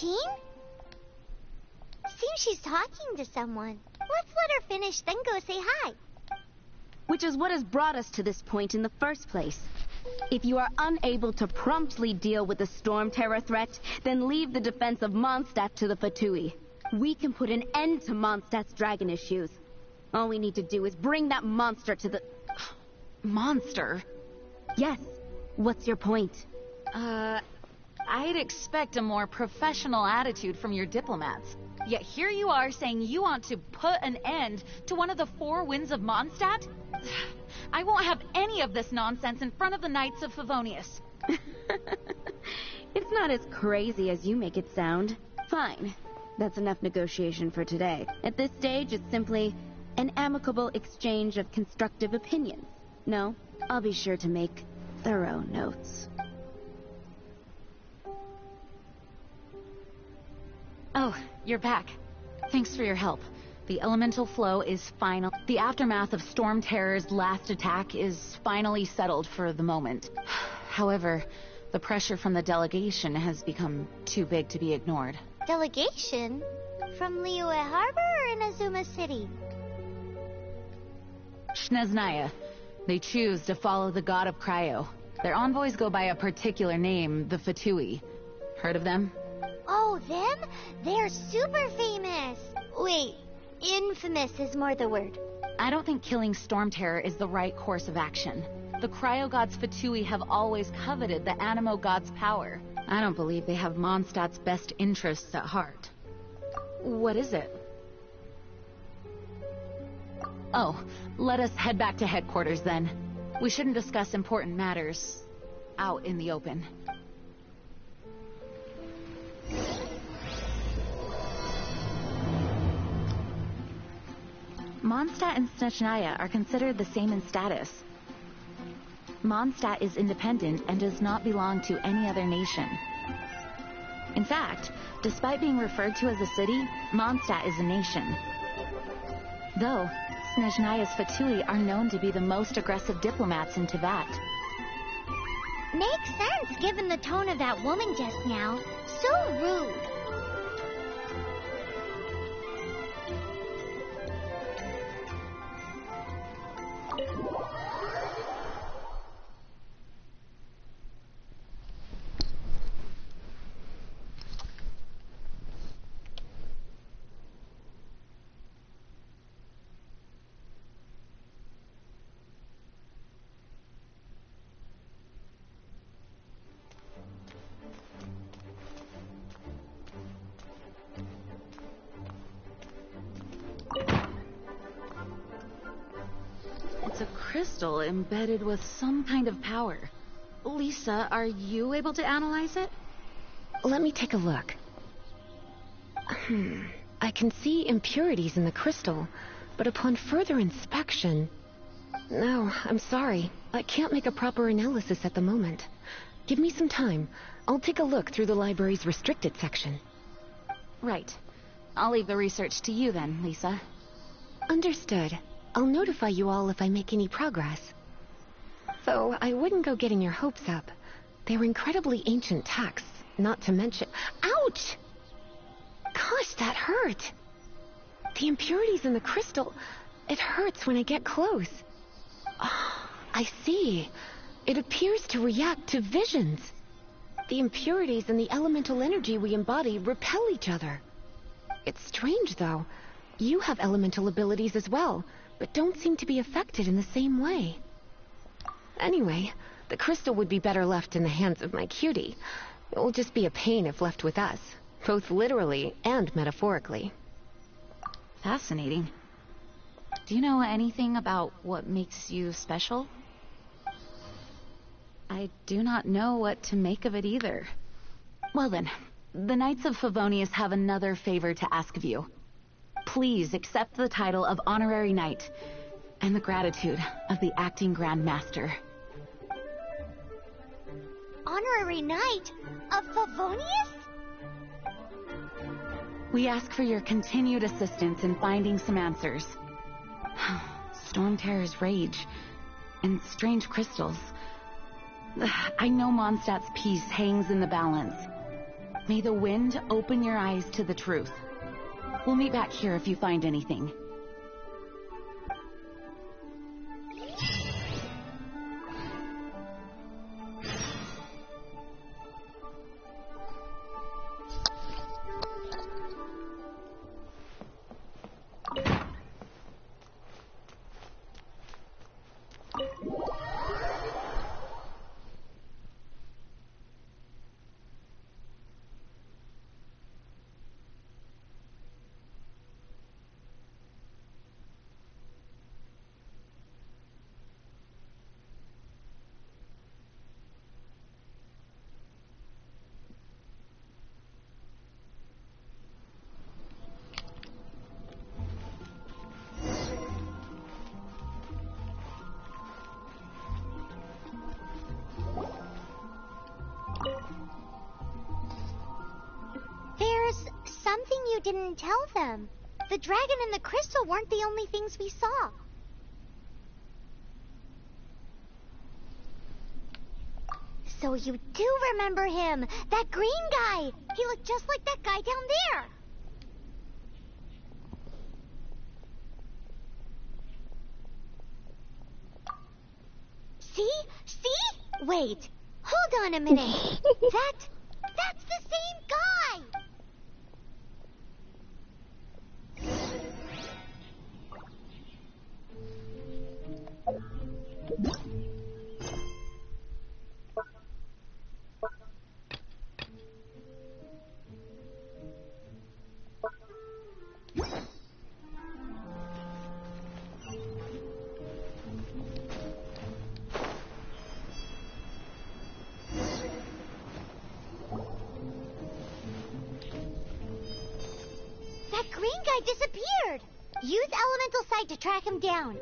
14? Seems she's talking to someone. Let's let her finish, then go say hi. Which is what has brought us to this point in the first place. If you are unable to promptly deal with the Storm Terror threat, then leave the defense of Mondstadt to the Fatui. We can put an end to Mondstadt's dragon issues. All we need to do is bring that monster to the... Monster? Yes. What's your point? I'd expect a more professional attitude from your diplomats. Yet here you are saying you want to put an end to one of the four winds of Mondstadt? I won't have any of this nonsense in front of the Knights of Favonius. It's not as crazy as you make it sound. Fine. That's enough negotiation for today. At this stage, it's simply an amicable exchange of constructive opinions. No, I'll be sure to make thorough notes. Oh, you're back. Thanks for your help. The elemental flow is final. The aftermath of Storm Terror's last attack is finally settled for the moment. However, the pressure from the delegation has become too big to be ignored. Delegation? From Liyue Harbor or Inazuma City? Snezhnaya. They choose to follow the god of Cryo. Their envoys go by a particular name, the Fatui. Heard of them? Oh, them? They're super famous. Wait, infamous is more the word. I don't think killing Storm Terror is the right course of action. The Cryo God's Fatui have always coveted the Animo God's power. I don't believe they have Mondstadt's best interests at heart. What is it? Oh, let us head back to headquarters then. We shouldn't discuss important matters out in the open. Mondstadt and Snezhnaya are considered the same in status. Mondstadt is independent and does not belong to any other nation. In fact, despite being referred to as a city, Mondstadt is a nation. Though, Snezhnaya's Fatui are known to be the most aggressive diplomats in Tibet. Makes sense given the tone of that woman just now. So rude. It's a crystal embedded with some kind of power. Lisa, are you able to analyze it? Let me take a look. I can see impurities in the crystal, but upon further inspection... No, I'm sorry. I can't make a proper analysis at the moment. Give me some time. I'll take a look through the library's restricted section. Right. I'll leave the research to you then, Lisa. Understood. I'll notify you all if I make any progress. Though I wouldn't go getting your hopes up. They were incredibly ancient texts, not to mention... Ouch! Gosh, that hurt! The impurities in the crystal... It hurts when I get close. Oh, I see. It appears to react to visions. The impurities and the elemental energy we embody repel each other. It's strange, though. You have elemental abilities as well, but don't seem to be affected in the same way. Anyway, the crystal would be better left in the hands of my cutie. It will just be a pain if left with us, both literally and metaphorically. Fascinating. Do you know anything about what makes you special? I do not know what to make of it either. Well then, the Knights of Favonius have another favor to ask of you. Please accept the title of Honorary Knight and the gratitude of the Acting Grand Master. Honorary Knight of Favonius? We ask for your continued assistance in finding some answers. Storm Terror's rage and strange crystals. I know Mondstadt's peace hangs in the balance. May the wind open your eyes to the truth. We'll meet back here if you find anything. Something you didn't tell them. The dragon and the crystal weren't the only things we saw. So you do remember him, that green guy. He looked just like that guy down there. See? See? Wait, hold on a minute. That's the same guy. That green guy disappeared. Use elemental sight to track him down.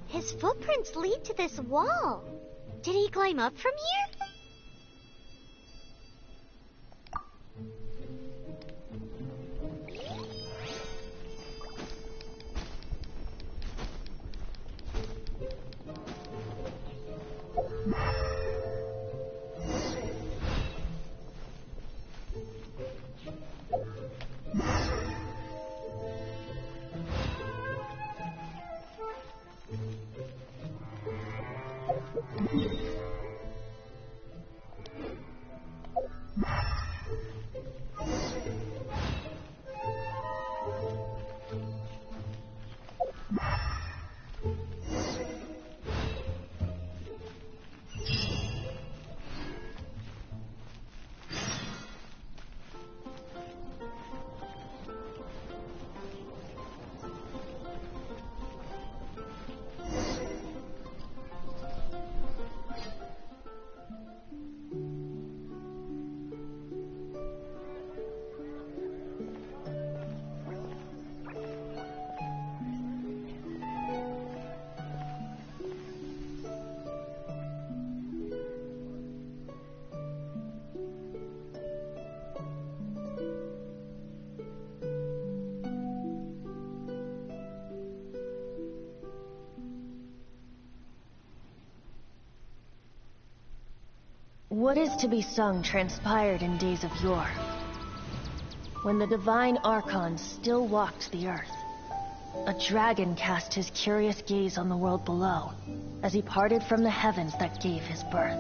His footprints lead to this wall. Did he climb up from here? What is to be sung transpired in days of yore. when the divine Archon still walked the earth, a dragon cast his curious gaze on the world below as he parted from the heavens that gave his birth.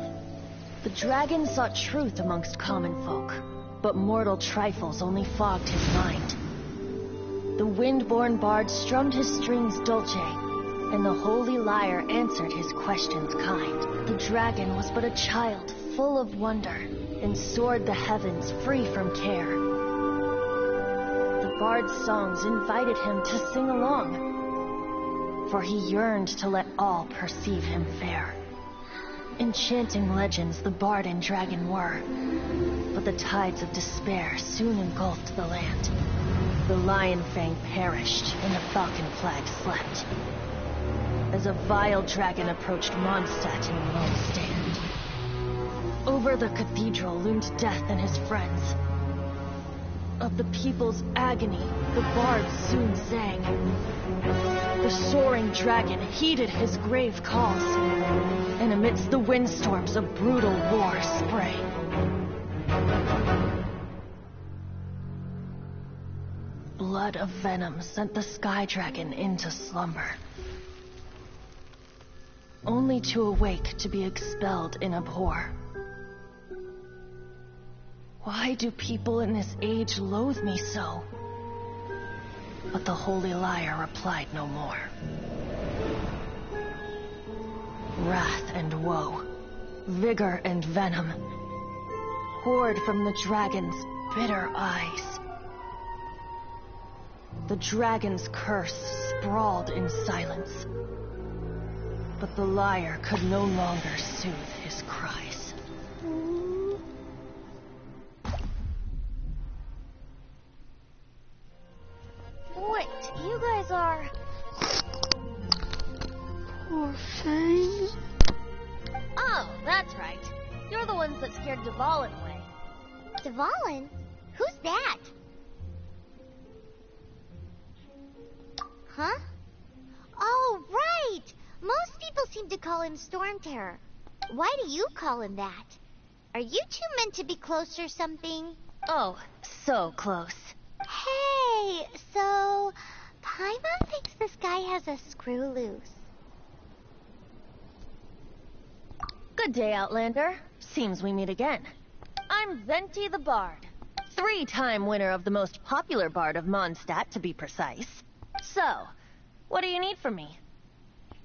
The dragon sought truth amongst common folk, but mortal trifles only fogged his mind. The wind-born bard strummed his strings dolce, and the holy lyre answered his questions kind. The dragon was but a child full of wonder, and soared the heavens free from care. The bard's songs invited him to sing along, for he yearned to let all perceive him fair. Enchanting legends the bard and dragon were, but the tides of despair soon engulfed the land. The Lion Fang perished, and the Falcon Flag slept, as a vile dragon approached Mondstadt in a lone stand. Over the cathedral loomed death and his friends. Of the people's agony, the bard soon sang. The soaring dragon heeded his grave calls, and amidst the windstorms a brutal war sprang. Blood of venom sent the sky dragon into slumber, only to awake to be expelled in abhor. Why do people in this age loathe me so? But the holy lyre replied no more. Wrath and woe, vigor and venom, poured from the dragon's bitter eyes. The dragon's curse sprawled in silence, but the lyre could no longer soothe his cries. Wait, you guys are... Poor Fang. Oh, that's right. You're the ones that scared Dvalin away. Dvalin? Who's that? Huh? Oh, right! Most people seem to call him Storm Terror. Why do you call him that? Are you two meant to be close or something? Oh, so close. Hey, so... Paimon thinks this guy has a screw loose. Good day, Outlander. Seems we meet again. I'm Venti the Bard. 3-time winner of the most popular bard of Mondstadt, to be precise. So, what do you need from me?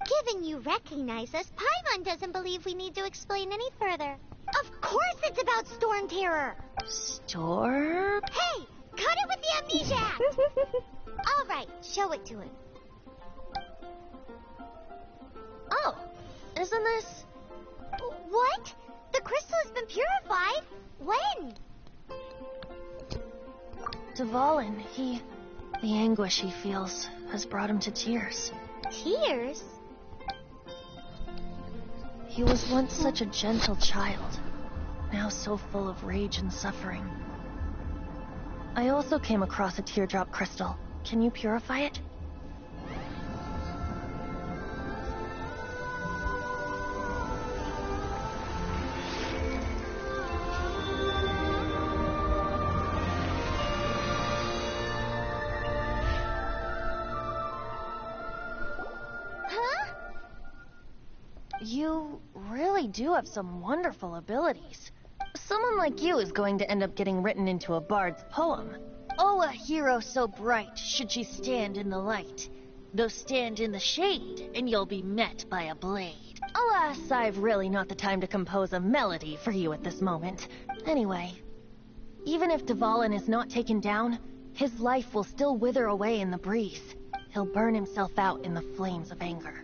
Given you recognize us, Paimon doesn't believe we need to explain any further. Of course it's about Storm Terror! Storm? Hey! Cut it with the amnesia act! Alright, show it to him. Oh, isn't this... What? The crystal has been purified? When? Dvalin, the anguish he feels has brought him to tears. Tears? He was once such a gentle child, now so full of rage and suffering. I also came across a teardrop crystal. Can you purify it? You really do have some wonderful abilities. Someone like you is going to end up getting written into a bard's poem. Oh, a hero so bright, should she stand in the light. Though stand in the shade, and you'll be met by a blade. Alas, I've really not the time to compose a melody for you at this moment. Anyway, even if Dvalin is not taken down, his life will still wither away in the breeze. He'll burn himself out in the flames of anger.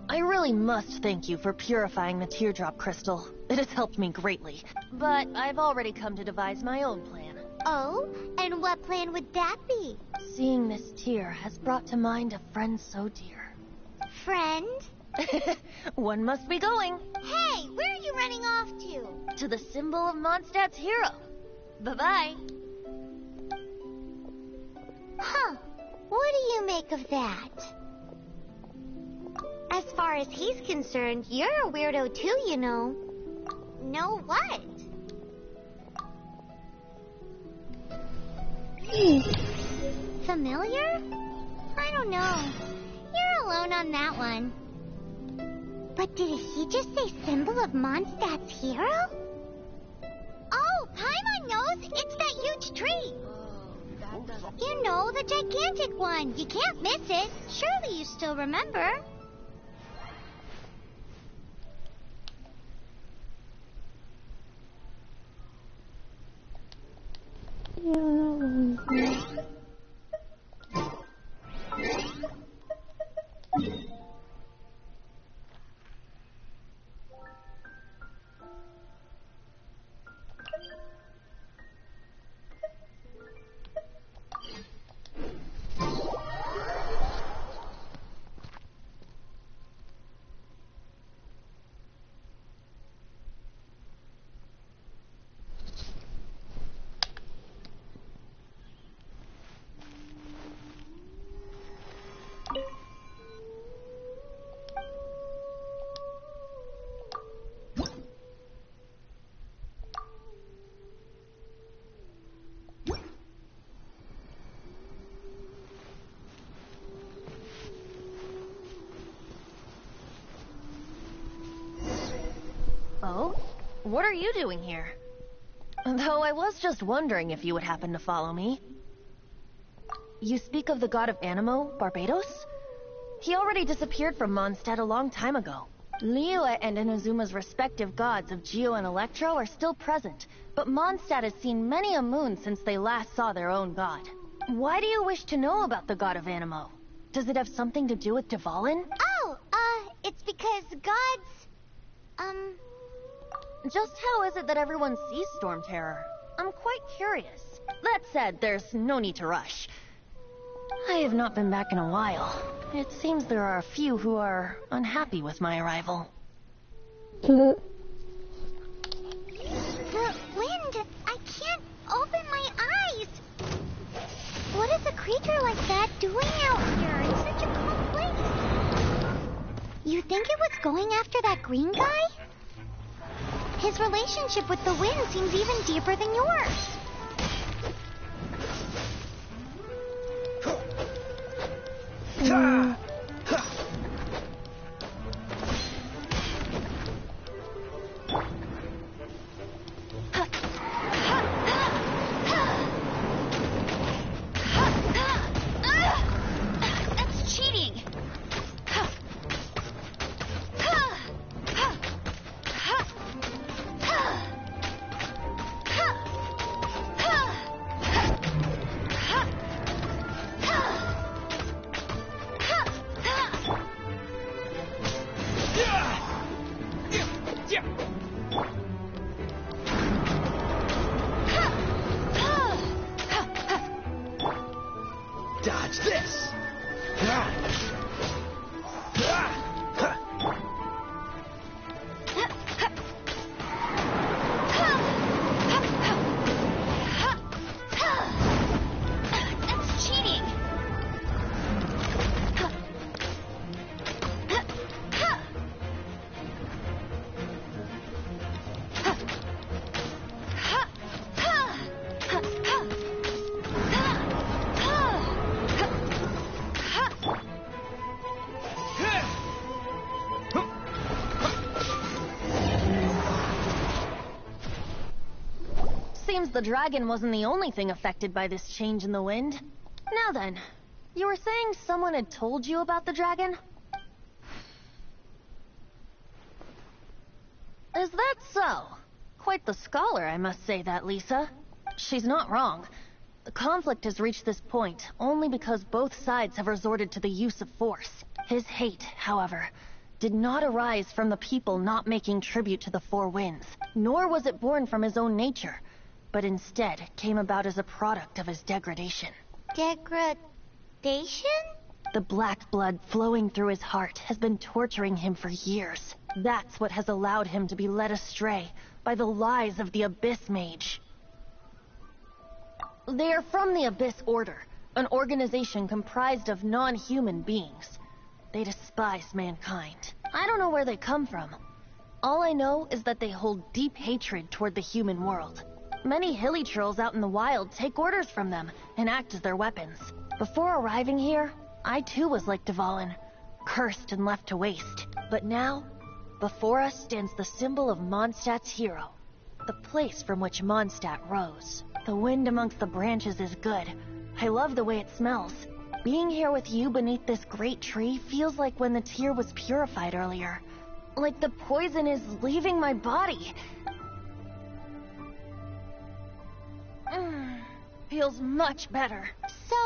I really must thank you for purifying the teardrop crystal. It has helped me greatly. But I've already come to devise my own plan. Oh? And what plan would that be? Seeing this tear has brought to mind a friend so dear. Friend? One must be going. Hey, where are you running off to? To the symbol of Mondstadt's hero. Bye-bye. Huh. What do you make of that? As far as he's concerned, you're a weirdo too, you know. Know what? Familiar? I don't know. You're alone on that one. But did he just say symbol of Mondstadt's hero? Oh, Paimon knows! It's that huge tree! You know, the gigantic one. You can't miss it. Surely you still remember. Oh? What are you doing here? Though I was just wondering if you would happen to follow me. You speak of the god of Animo, Barbados? He already disappeared from Mondstadt a long time ago. Liyue and Inazuma's respective gods of Geo and Electro are still present, but Mondstadt has seen many a moon since they last saw their own god. Why do you wish to know about the god of Animo? Does it have something to do with Dvalin? Oh, it's because gods... Just how is it that everyone sees Storm Terror? I'm quite curious. That said, there's no need to rush. I have not been back in a while. It seems there are a few who are unhappy with my arrival. The wind! I can't open my eyes! What is a creature like that doing out here in such a cold place? You think it was going after that green guy? His relationship with the wind seems even deeper than yours. That's cheating! Dodge this! That's cheating! Seems the dragon wasn't the only thing affected by this change in the wind. Now then, you were saying someone had told you about the dragon? Is that so? Quite the scholar, I must say that, Lisa. She's not wrong. The conflict has reached this point only because both sides have resorted to the use of force. His hate, however, did not arise from the people not making tribute to the Four Winds, nor was it born from his own nature, but instead came about as a product of his degradation. Degradation? The black blood flowing through his heart has been torturing him for years. That's what has allowed him to be led astray by the lies of the Abyss Mage. They are from the Abyss Order, an organization comprised of non-human beings. They despise mankind. I don't know where they come from. All I know is that they hold deep hatred toward the human world. Many hilly trolls out in the wild take orders from them and act as their weapons. Before arriving here, I too was like Dvalin, cursed and left to waste. But now, before us stands the symbol of Mondstadt's hero, the place from which Mondstadt rose. The wind amongst the branches is good. I love the way it smells. Being here with you beneath this great tree feels like when the tear was purified earlier. Like the poison is leaving my body. Feels much better. So,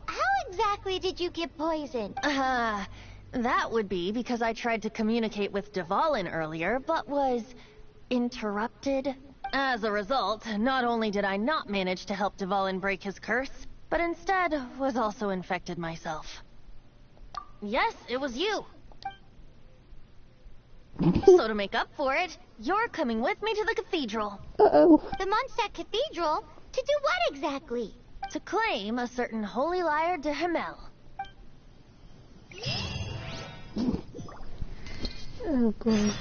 how exactly did you get poisoned? That would be because I tried to communicate with Dvalin earlier, but was interrupted. As a result, not only did I not manage to help Dvalin break his curse, but instead was also infected myself. Yes, it was you. So to make up for it, you're coming with me to the cathedral. Uh-oh. The Mondstadt Cathedral? To do what exactly? To claim a certain holy liar de Himmel. Oh, God.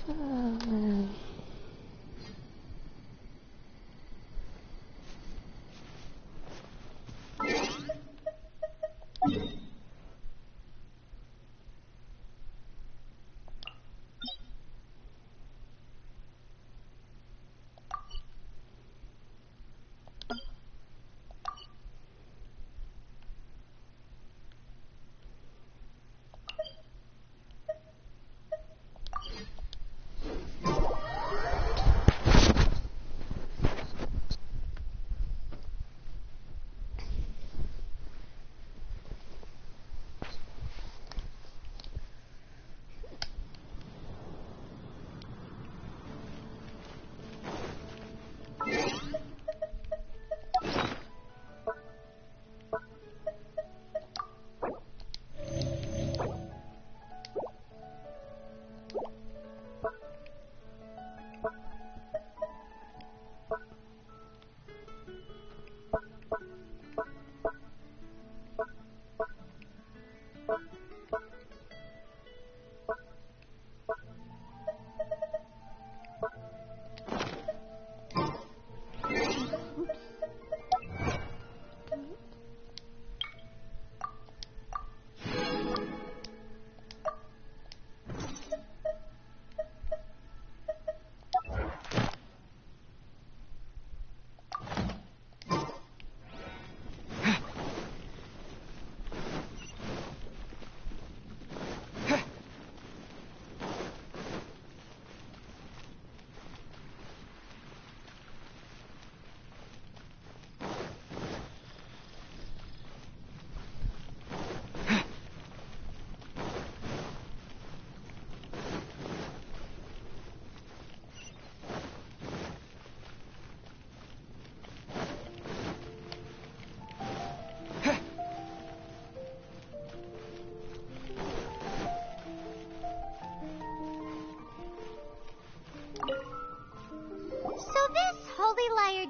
Oh, man.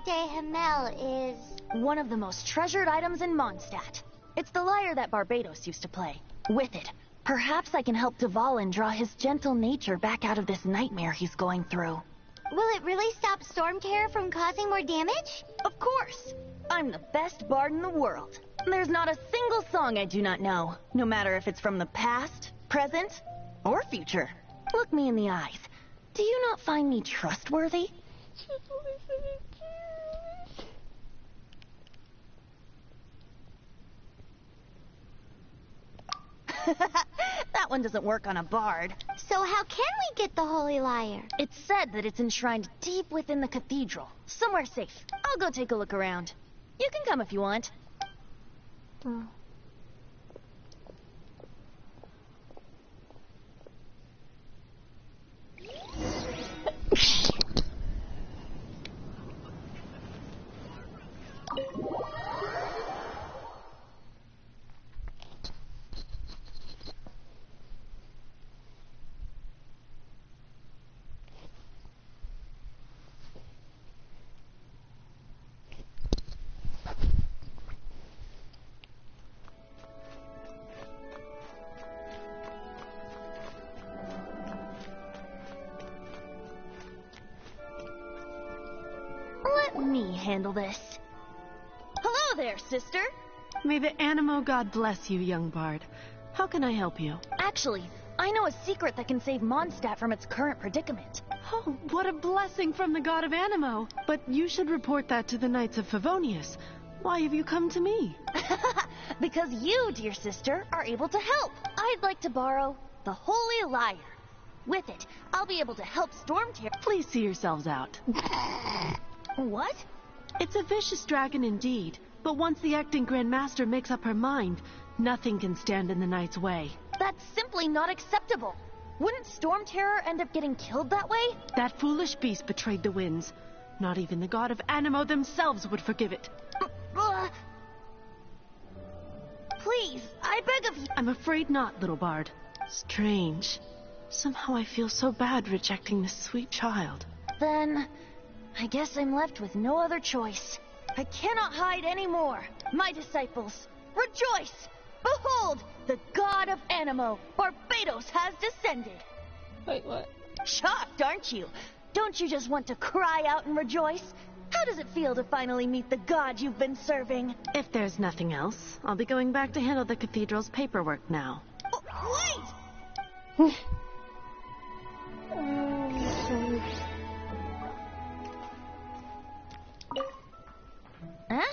de Himmel is... one of the most treasured items in Mondstadt. It's the lyre that Barbados used to play. With it, perhaps I can help Dvalin draw his gentle nature back out of this nightmare he's going through. Will it really stop Storm Terror from causing more damage? Of course! I'm the best bard in the world. There's not a single song I do not know, no matter if it's from the past, present, or future. Look me in the eyes. Do you not find me trustworthy? That one doesn't work on a bard. So how can we get the holy lyre? It's said that it's enshrined deep within the cathedral, somewhere safe. I'll go take a look around. You can come if you want. Oh. handle this. Hello there, sister. May the Animo God bless you, young bard. How can I help you? Actually, I know a secret that can save Mondstadt from its current predicament. Oh, what a blessing from the god of Animo! But you should report that to the Knights of Favonius. Why have you come to me? Because you, dear sister, are able to help. I'd like to borrow the Holy Lyre. With it, I'll be able to help Stormterror. Please see yourselves out. What? It's a vicious dragon indeed, but once the acting Grand Master makes up her mind, nothing can stand in the Knight's way. That's simply not acceptable. Wouldn't Stormterror end up getting killed that way? That foolish beast betrayed the winds. Not even the god of Animo themselves would forgive it. Please, I beg of you. I'm afraid not, little bard. Strange. Somehow I feel so bad rejecting this sweet child. Then, I guess I'm left with no other choice. I cannot hide anymore. My disciples, rejoice! Behold, the god of Animo, Barbados, has descended. Wait, what? Shocked, aren't you? Don't you just want to cry out and rejoice? How does it feel to finally meet the god you've been serving? If there's nothing else, I'll be going back to handle the cathedral's paperwork now. Wait! Huh?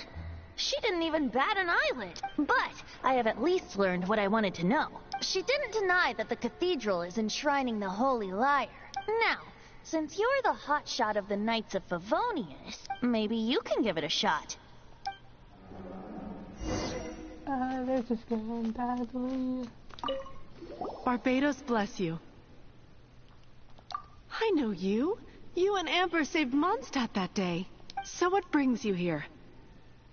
She didn't even bat an eyelid. But I have at least learned what I wanted to know. She didn't deny that the cathedral is enshrining the Holy Lyre. Now, since you're the hotshot of the Knights of Favonius, maybe you can give it a shot. This is going badly. Barbados bless you. I know you. You and Amber saved Mondstadt that day. So what brings you here?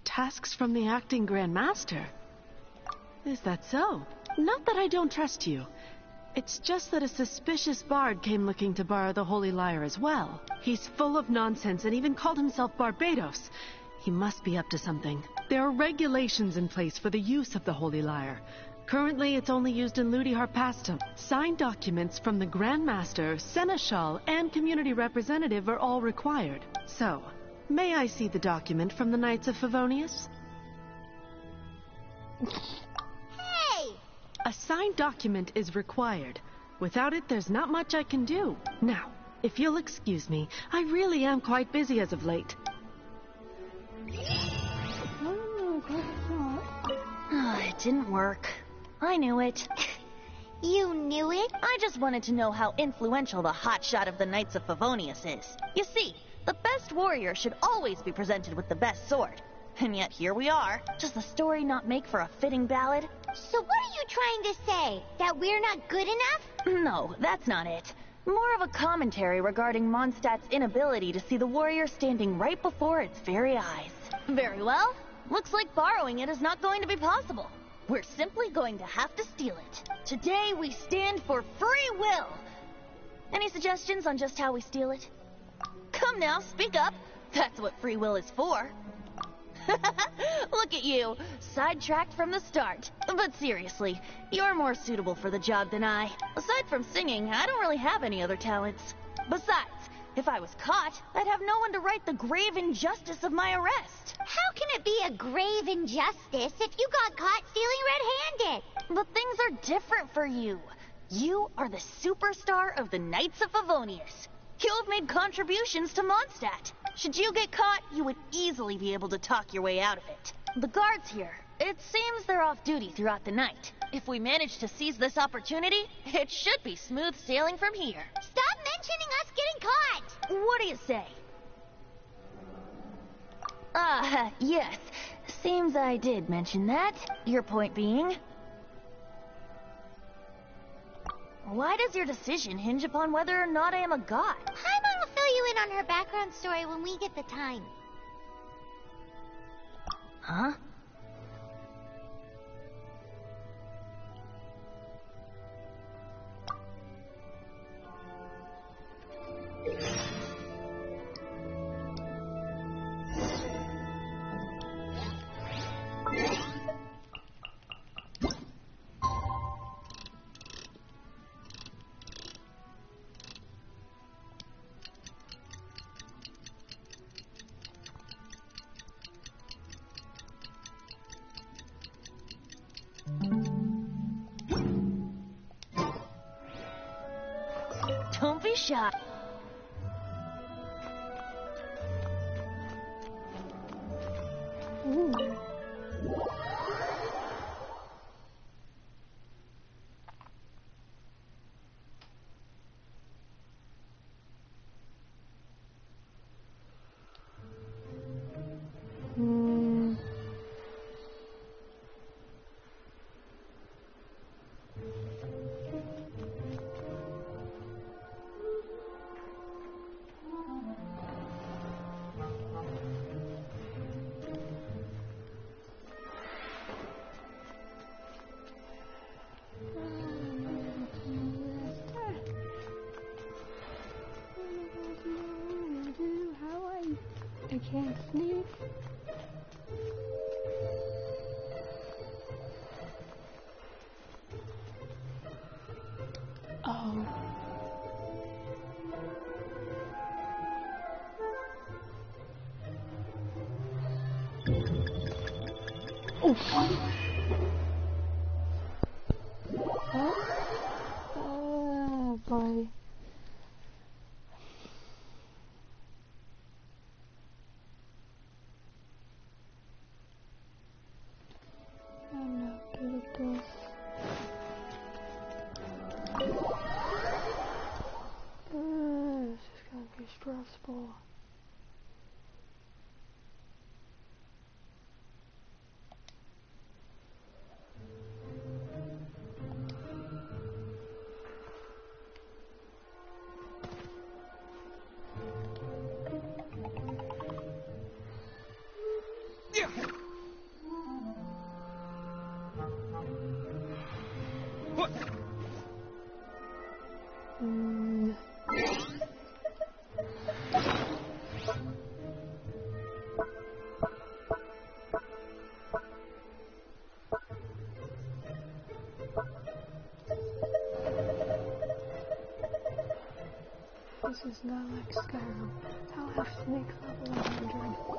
Tasks from the acting Grand Master? Is that so? Not that I don't trust you. It's just that a suspicious bard came looking to borrow the Holy Lyre as well. He's full of nonsense and even called himself Barbados. He must be up to something. There are regulations in place for the use of the Holy Lyre. Currently, it's only used in Ludihar-Pastum. Signed documents from the Grand Master, Seneschal, and Community Representative are all required. So, may I see the document from the Knights of Favonius? Hey! A signed document is required. Without it, there's not much I can do. Now, if you'll excuse me, I really am quite busy as of late. It didn't work. I knew it. You knew it? I just wanted to know how influential the hotshot of the Knights of Favonius is. You see, the best warrior should always be presented with the best sword. And yet here we are. Does the story not make for a fitting ballad? So what are you trying to say? That we're not good enough? No, that's not it. More of a commentary regarding Mondstadt's inability to see the warrior standing right before its very eyes. Very well. Looks like borrowing it is not going to be possible. We're simply going to have to steal it. Today we stand for free will. Any suggestions on just how we steal it? Come now, speak up. That's what free will is for. Look at you, sidetracked from the start. But seriously, you're more suitable for the job than I. Aside from singing, I don't really have any other talents. Besides, if I was caught, I'd have no one to right the grave injustice of my arrest. How can it be a grave injustice if you got caught stealing red-handed? But things are different for you. You are the superstar of the Knights of Favonius. You have made contributions to Mondstadt. Should you get caught, you would easily be able to talk your way out of it. The guards here, it seems they're off duty throughout the night. If we manage to seize this opportunity, it should be smooth sailing from here. Stop mentioning us getting caught! What do you say? Yes. Seems I did mention that. Your point being? Why does your decision hinge upon whether or not I am a god? Paimon will fill you in on her background story when we get the time. Huh? shot. Ooh. I can't sneak. Oh. Oh, boy. I'm not good at this. This is gonna be stressful. This is not like Skyrim. I'll have snake level 100.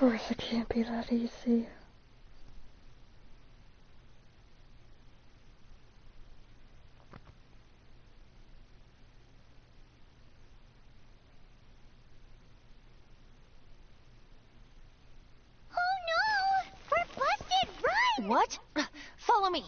course it can't be that easy. Oh no! We're busted! Run! What? Follow me.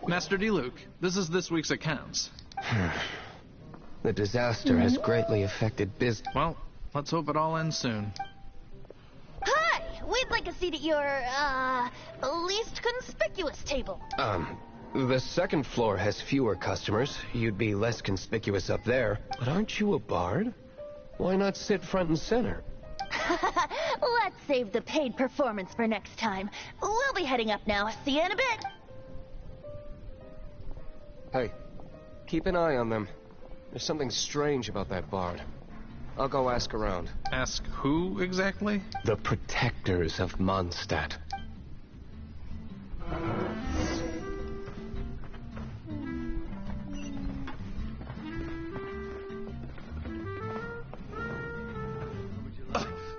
Master D-Luke, this is this week's accounts. The disaster has greatly affected business. Well, let's hope it all ends soon. Hi! We'd like a seat at your, least conspicuous table. The second floor has fewer customers. You'd be less conspicuous up there. But aren't you a bard? Why not sit front and center? Let's save the paid performance for next time. We'll be heading up now. See you in a bit. Hey, keep an eye on them. There's something strange about that bard. I'll go ask around. Ask who exactly? The protectors of Mondstadt.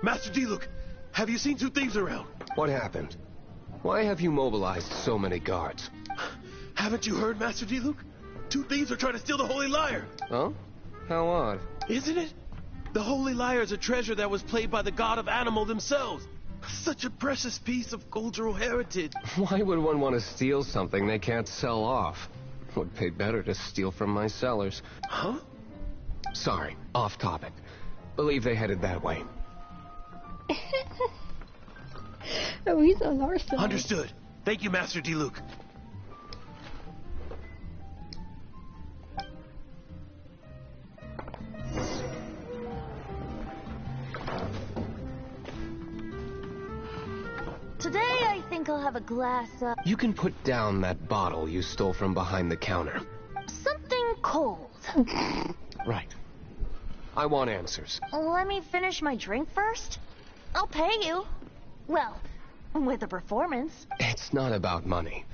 Master D-Luke, have you seen two thieves around? What happened? Why have you mobilized so many guards? Haven't you heard, Master D-Luke? Two thieves are trying to steal the Holy Lyre. Oh? How odd. Isn't it? The Holy Lyre is a treasure that was played by the god of animal themselves. Such a precious piece of cultural heritage. Why would one want to steal something they can't sell off? Would pay better to steal from my sellers. Huh? Sorry, off topic. Believe they headed that way. Oh, he's on our side. Understood. Thank you, Master D-Luke. Today, I think I'll have a glass of... You can put down that bottle you stole from behind the counter. something cold. Right. I want answers. Let me finish my drink first. I'll pay you. Well, with a performance. It's not about money.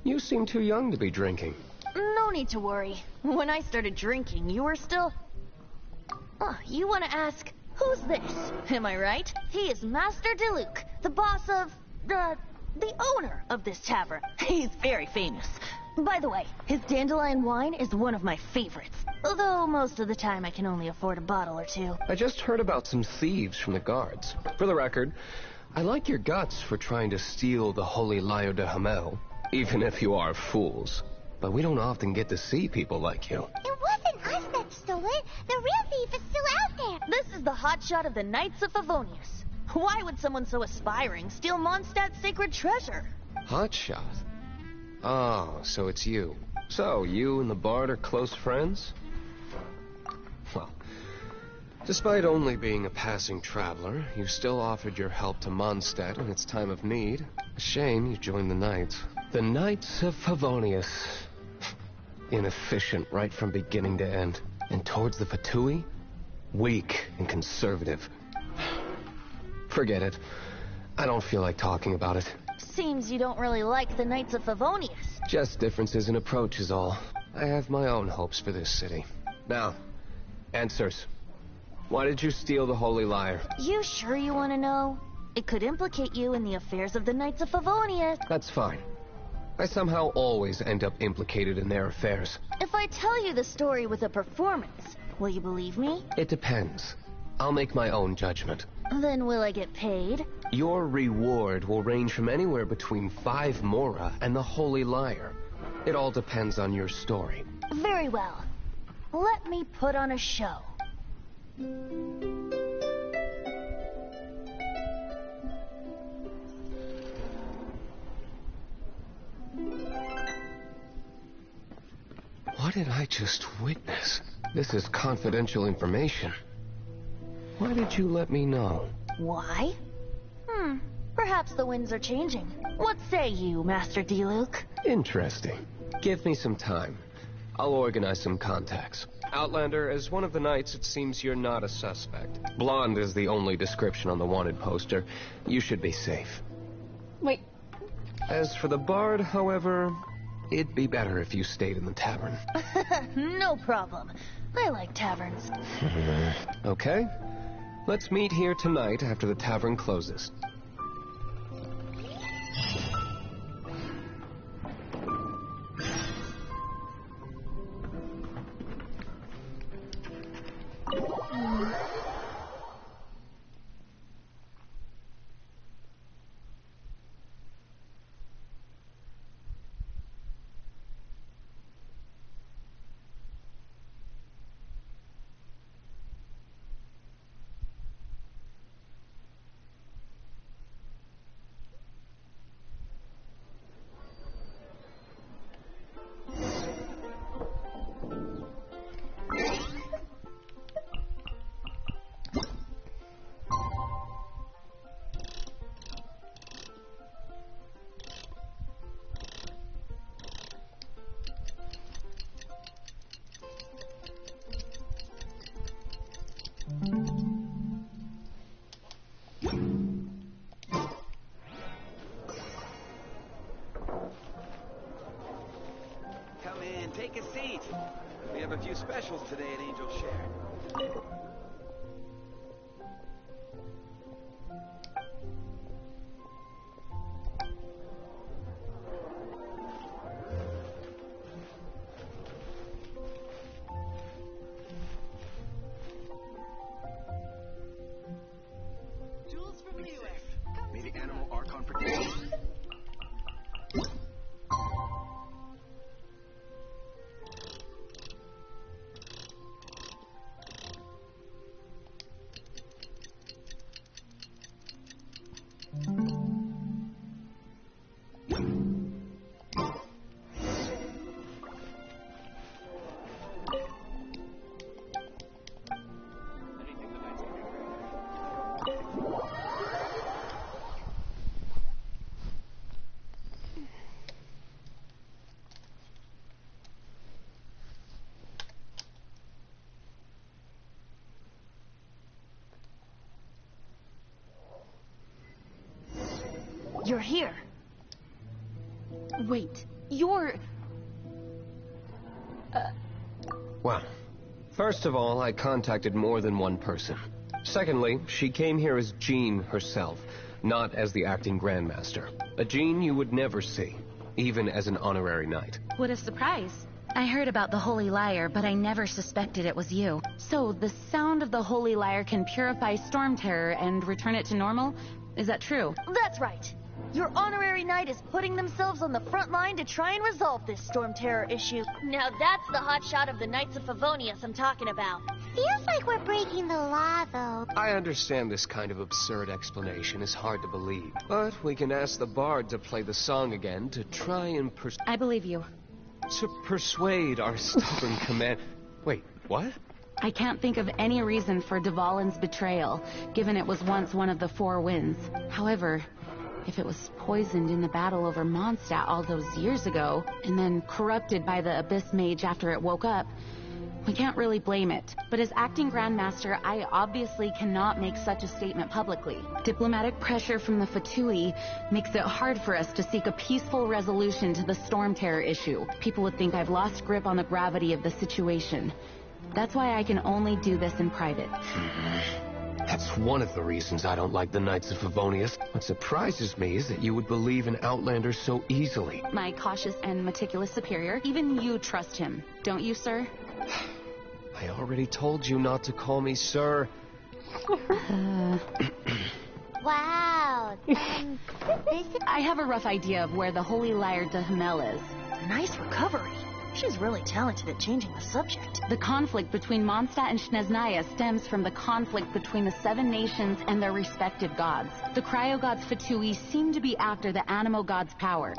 You seem too young to be drinking. No need to worry. When I started drinking, you were still... Oh, you want to ask, who's this? Am I right? He is Master D-Luke, the boss of... the owner of this tavern. He's very famous. By the way, his dandelion wine is one of my favorites. Although most of the time I can only afford a bottle or two. I just heard about some thieves from the guards. For the record, I like your guts for trying to steal the Holy Lyre de Hamel, even if you are fools. But we don't often get to see people like you. It wasn't us that stole it. The real thief is still out there. This is the hotshot of the Knights of Favonius. Why would someone so aspiring steal Mondstadt's sacred treasure? Hotshot? Oh, so it's you. So, you and the bard are close friends? Well, despite only being a passing traveler, you still offered your help to Mondstadt in its time of need. A shame you joined the Knights. The Knights of Favonius. Inefficient right from beginning to end. And towards the Fatui, weak and conservative. Forget it. I don't feel like talking about it. Seems you don't really like the Knights of Favonius. Just differences in approach is all. I have my own hopes for this city. Now, answers. Why did you steal the Holy Lyre? You sure you want to know? It could implicate you in the affairs of the Knights of Favonius. That's fine. I somehow always end up implicated in their affairs. If I tell you the story with a performance, will you believe me? It depends. I'll make my own judgment. Then will I get paid? Your reward will range from anywhere between 5 mora and the Holy Liar. It all depends on your story. Very well. Let me put on a show. What did I just witness? This is confidential information. Why did you let me know? Why? Perhaps the winds are changing. What say you, Master D-Luke? Interesting. Give me some time. I'll organize some contacts. Outlander, as one of the knights, it seems you're not a suspect. Blonde is the only description on the wanted poster. You should be safe. Wait. As for the bard, however, it'd be better if you stayed in the tavern. No problem. I like taverns. Okay. Let's meet here tonight after the tavern closes. Come in, take a seat. We have a few specials today at Angel Share. Jules from the US. May the animal Archon protect you. You're here. Wait, you're... Well, first of all, I contacted more than one person. Secondly, she came here as Jean herself, not as the acting Grandmaster. A Jean you would never see, even as an honorary knight. What a surprise. I heard about the Holy Liar, but I never suspected it was you. So, the sound of the Holy Liar can purify Storm Terror and return it to normal? Is that true? That's right. Your honorary knight is putting themselves on the front line to try and resolve this Storm Terror issue. Now that's the hotshot of the Knights of Favonius I'm talking about. Feels like we're breaking the law, though. I understand this kind of absurd explanation is hard to believe, but we can ask the bard to play the song again to try and I believe you. to persuade our stubborn command... Wait, what? I can't think of any reason for Dvalin's betrayal, given it was once one of the 4 winds. However, if it was poisoned in the battle over Mondstadt all those years ago, and then corrupted by the Abyss Mage after it woke up, we can't really blame it. But as acting Grandmaster, I obviously cannot make such a statement publicly. Diplomatic pressure from the Fatui makes it hard for us to seek a peaceful resolution to the Storm Terror issue. People would think I've lost grip on the gravity of the situation. That's why I can only do this in private. That's one of the reasons I don't like the Knights of Favonius. What surprises me is that you would believe in Outlanders so easily. My cautious and meticulous superior, even you trust him, don't you, sir? I already told you not to call me sir. Wow. I have a rough idea of where the Holy Lyre de Hamel is. Nice recovery. She's really talented at changing the subject. The conflict between Mondstadt and Snezhnaya stems from the conflict between the 7 nations and their respective gods. The cryo-gods Fatui seem to be after the Animo god's power.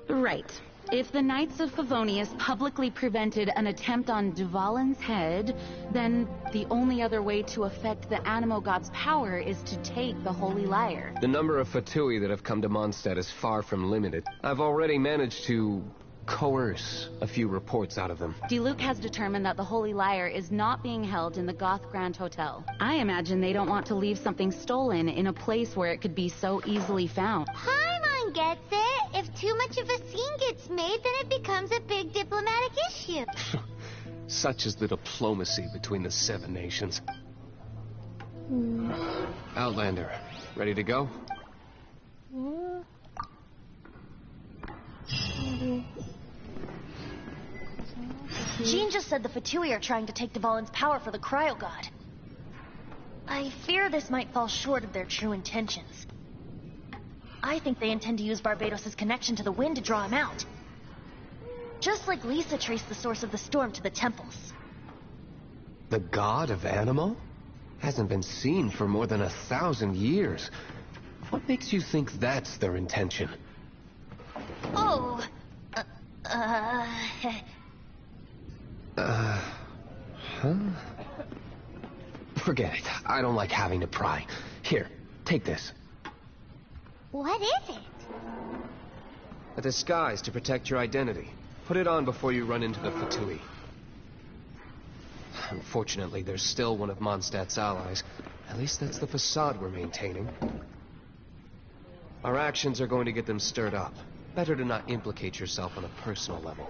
Right. If the Knights of Favonius publicly prevented an attempt on Dvalin's head, then the only other way to affect the Animo god's power is to take the Holy Lyre. The number of Fatui that have come to Mondstadt is far from limited. I've already managed to coerce a few reports out of them. Diluc has determined that the Holy Lyre is not being held in the Goth Grand Hotel. I imagine they don't want to leave something stolen in a place where it could be so easily found. Paimon gets it. If too much of a scene gets made, then it becomes a big diplomatic issue. Such is the diplomacy between the 7 nations. Outlander, ready to go? Jean just said the Fatui are trying to take Dvalin's power for the Cryo God. I fear this might fall short of their true intentions. I think they intend to use Barbados' connection to the wind to draw him out. Just like Lisa traced the source of the storm to the temples. The god of Animo? Hasn't been seen for more than 1,000 years. What makes you think that's their intention? Oh, Huh? Forget it. I don't like having to pry. Here, take this. What is it? A disguise to protect your identity. Put it on before you run into the Fatui. Unfortunately, there's still one of Mondstadt's allies. At least that's the facade we're maintaining. Our actions are going to get them stirred up. Better to not implicate yourself on a personal level.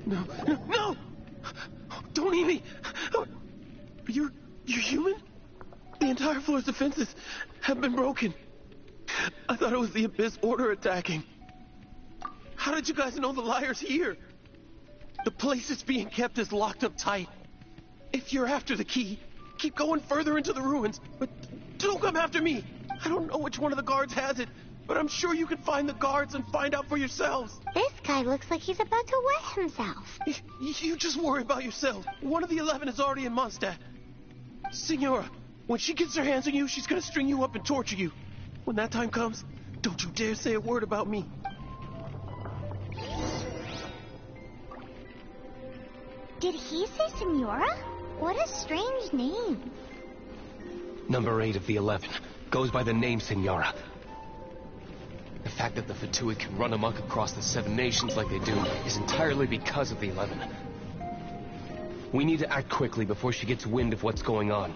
No, no, no! Don't eat me! You're human? The entire floor's defenses have been broken. I thought it was the Abyss Order attacking. How did you guys know the liar's here? The place it's being kept is locked up tight. If you're after the key, keep going further into the ruins, but don't come after me. I don't know which one of the guards has it, but I'm sure you can find the guards and find out for yourselves. This guy looks like he's about to wet himself. You just worry about yourself. One of the 11 is already in Mondstadt. Senora, when she gets her hands on you, she's gonna string you up and torture you. When that time comes, don't you dare say a word about me. Did he say Senora? What a strange name. Number 8 of the 11 goes by the name Senora. The fact that the Fatui can run amok across the 7 nations like they do is entirely because of the 11. We need to act quickly before she gets wind of what's going on.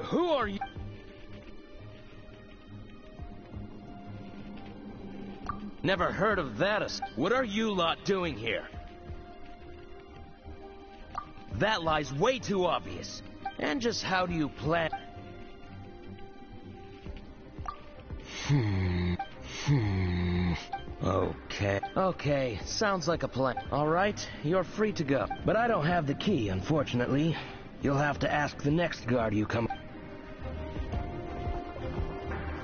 Who are you? Never heard of that. What are you lot doing here? That lie's way too obvious. And just how do you plan? Okay, sounds like a plan. All right, you're free to go. But I don't have the key, unfortunately. You'll have to ask the next guard you come.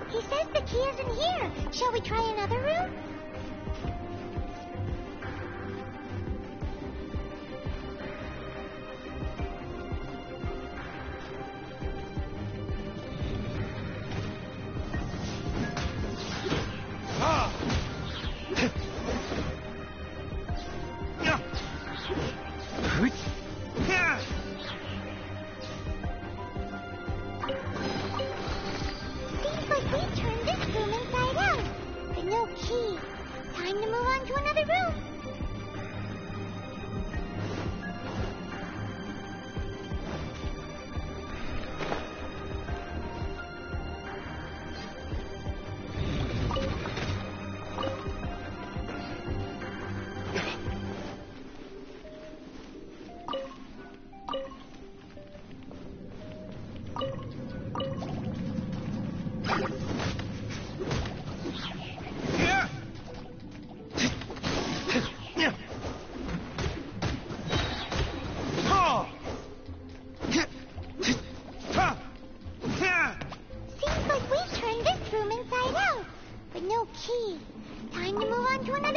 He says the key isn't here. Shall we try another room?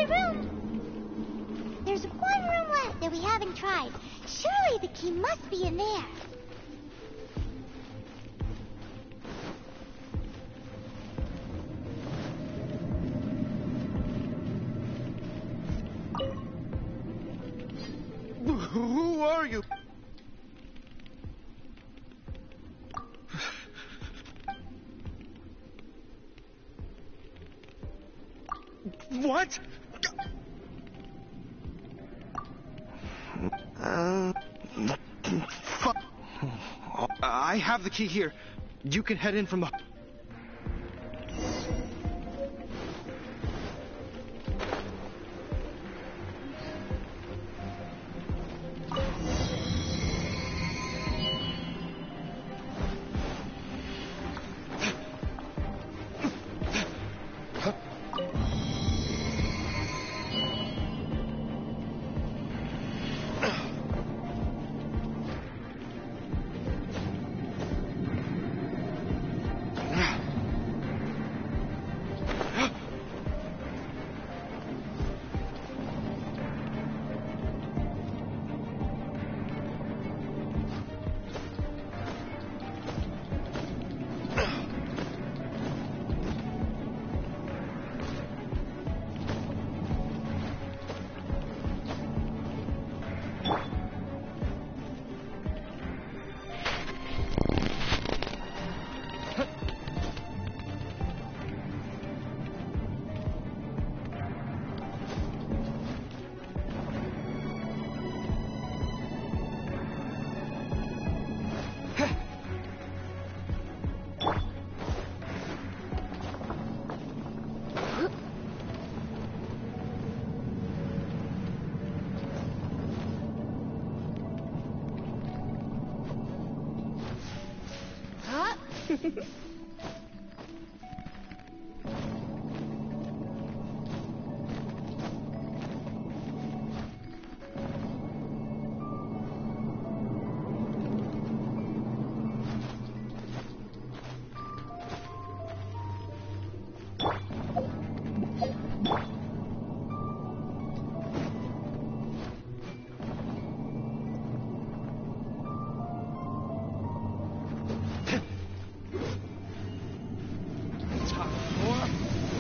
another room. There's one room left that we haven't tried. Surely the key must be in there. Who are you? What? I have the key here. You can head in from the...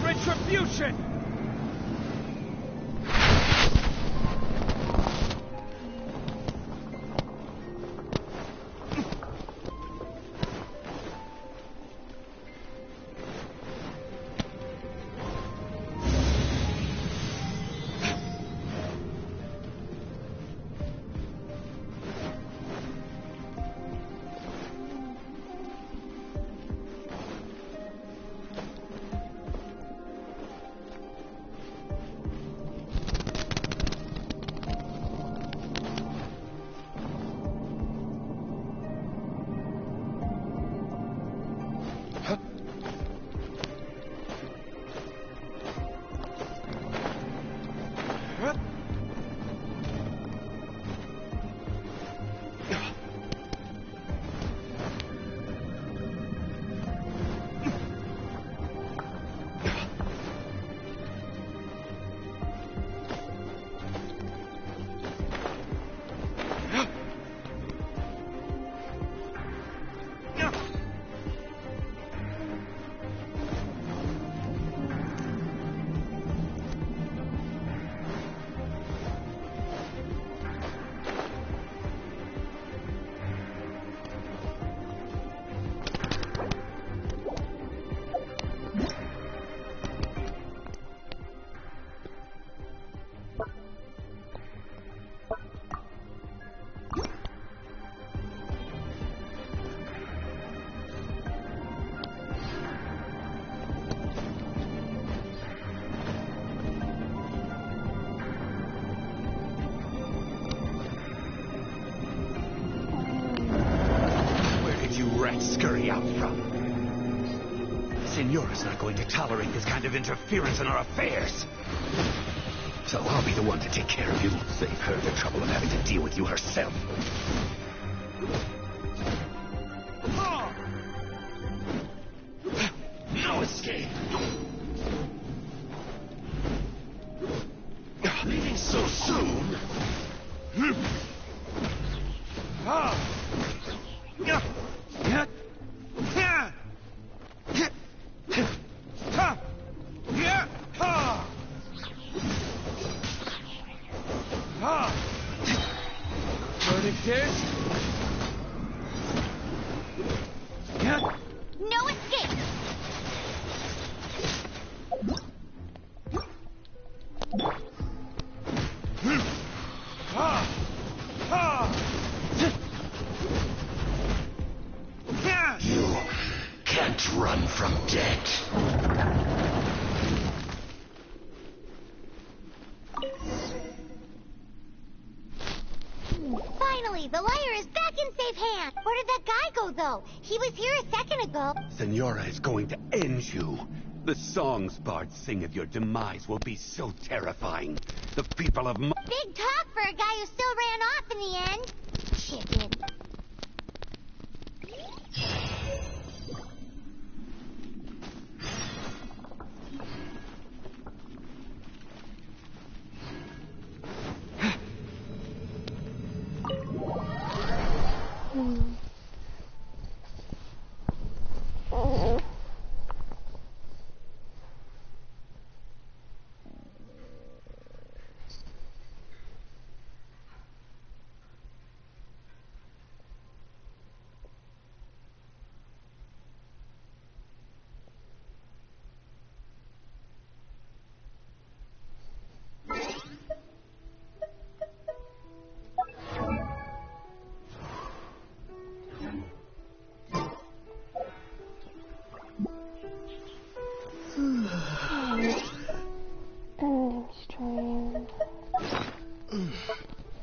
Retribution! Scurry out from. Signora's not going to tolerate this kind of interference in our affairs. So I'll be the one to take care of you. Save her the trouble of having to deal with you herself. No escape. Running stairs? Yeah. No escape! You can't run from death. Finally, the liar is back in safe hands. Where did that guy go, though? He was here a second ago. Senora is going to end you. The songs bards sing of your demise will be so terrifying. The people of Big talk for a guy who still ran off in the end. Chicken.